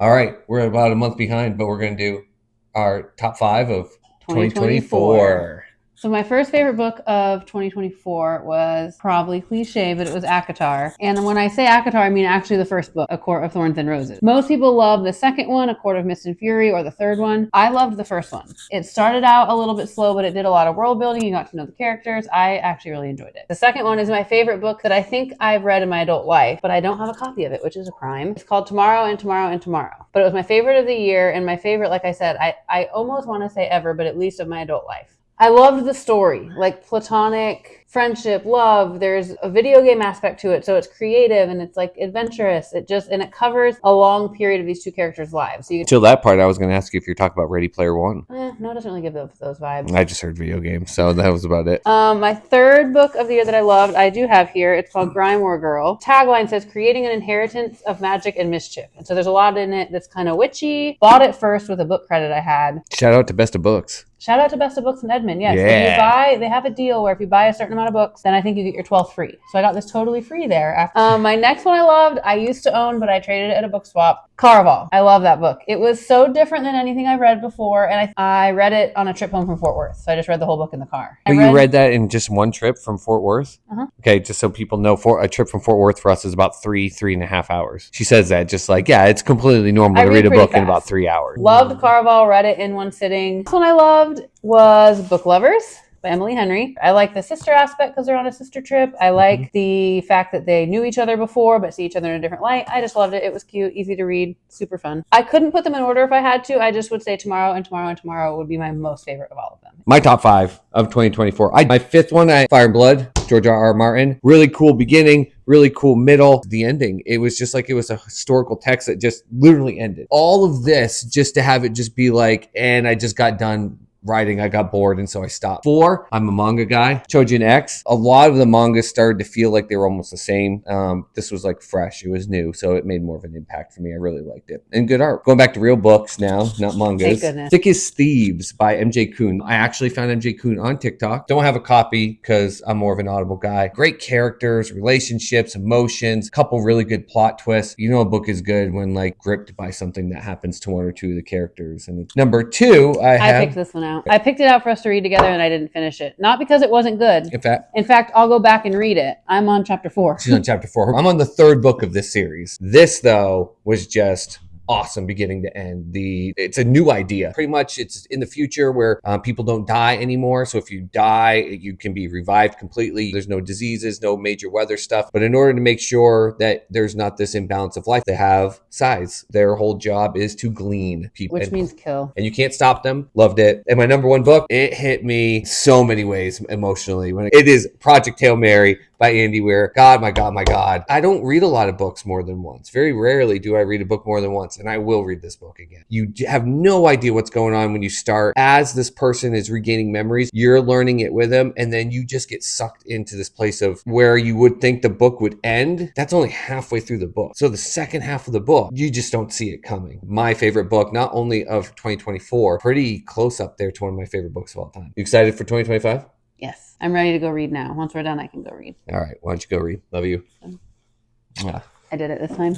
All right, we're about a month behind, but we're going to do our top five of 2024. 2024. So my first favorite book of 2024 was probably cliche, but it was ACOTAR. And when I say ACOTAR, I mean actually the first book, A Court of Thorns and Roses. Most people love the second one, A Court of Mist and Fury, or the third one. I loved the first one. It started out a little bit slow, but it did a lot of world building. You got to know the characters. I actually really enjoyed it. The second one is my favorite book that I think I've read in my adult life, but I don't have a copy of it, which is a crime. It's called Tomorrow and Tomorrow and Tomorrow. But it was my favorite of the year, and my favorite, like I said, I almost want to say ever, but at least of my adult life. I loved the story, like platonic friendship, love. There's a video game aspect to it, so it's creative and it's like adventurous. It covers a long period of these two characters' lives. So Till that part, I was going to ask you if you're talking about Ready Player One. No, it doesn't really give those vibes. I just heard video games, so that was about it. My third book of the year that I loved, I do have here. It's called Grimoire Girl. Tagline says, "Creating an inheritance of magic and mischief." And so there's a lot in it that's kind of witchy. Bought it first with a book credit I had. Shout out to Best of Books. Shout out to Best of Books in Edmond. Yes, Yeah. they have a deal where if you buy a certain amount of books, then I think you get your 12th free. So I got this totally free there. My next one I loved, I used to own, but I traded it at a book swap. Caraval. I love that book. It was so different than anything I've read before, and I read it on a trip home from Fort Worth. So I just read the whole book in the car. You read that in just one trip from Fort Worth? Uh-huh. Okay, just so people know, a trip from Fort Worth for us is about 3.5 hours. She says that just like, yeah, it's completely normal to read a book in about 3 hours. Loved Caraval, read it in one sitting. This one I loved was Book Lovers by Emily Henry. I like the sister aspect because they're on a sister trip. I like the fact that they knew each other before but see each other in a different light. I just loved it. It was cute, easy to read, super fun. I couldn't put them in order if I had to. I just would say Tomorrow and Tomorrow and Tomorrow would be my most favorite of all of them. My top five of 2024. My fifth one, Fire and Blood, George R. R. Martin. Really cool beginning, really cool middle. The ending, it was just like it was a historical text that just literally ended. All of this just to have it just be like, and I just got done writing, I got bored, and so I stopped. 4, I'm a manga guy. Chojin X. A lot of the mangas started to feel like they were almost the same. This was like fresh. It was new, so it made more of an impact for me. I really liked it. And good art. Going back to real books now, not mangas. Thank goodness. Thick as Thieves by MJ Kuhn. I actually found MJ Kuhn on TikTok. Don't have a copy because I'm more of an Audible guy. Great characters, relationships, emotions, couple really good plot twists. You know a book is good when like gripped by something that happens to one or two of the characters. And number 2, I picked this one out. I picked it out for us to read together and I didn't finish it. Not because it wasn't good. In fact, I'll go back and read it. I'm on chapter 4. She's on chapter 4. I'm on the 3rd book of this series. This, though, was just awesome beginning to end. It's a new idea. Pretty much it's in the future where people don't die anymore. So if you die, you can be revived completely. There's no diseases, no major weather stuff. But in order to make sure that there's not this imbalance of life, they have size. Their whole job is to glean people. Which means kill. And you can't stop them. Loved it. And my number 1 book, it hit me so many ways emotionally. It is Project Hail Mary by Andy Weir. God, my God, my God. I don't read a lot of books more than once. Very rarely do I read a book more than once, and I will read this book again. You have no idea what's going on when you start. As this person is regaining memories, you're learning it with them, and then you just get sucked into this place of where you would think the book would end. That's only halfway through the book. So the second half of the book, you just don't see it coming. My favorite book, not only of 2024, pretty close up there to one of my favorite books of all time. You excited for 2025? Yes, I'm ready to go read now. Once we're done, I can go read. All right, why don't you go read? Love you. I did it this time.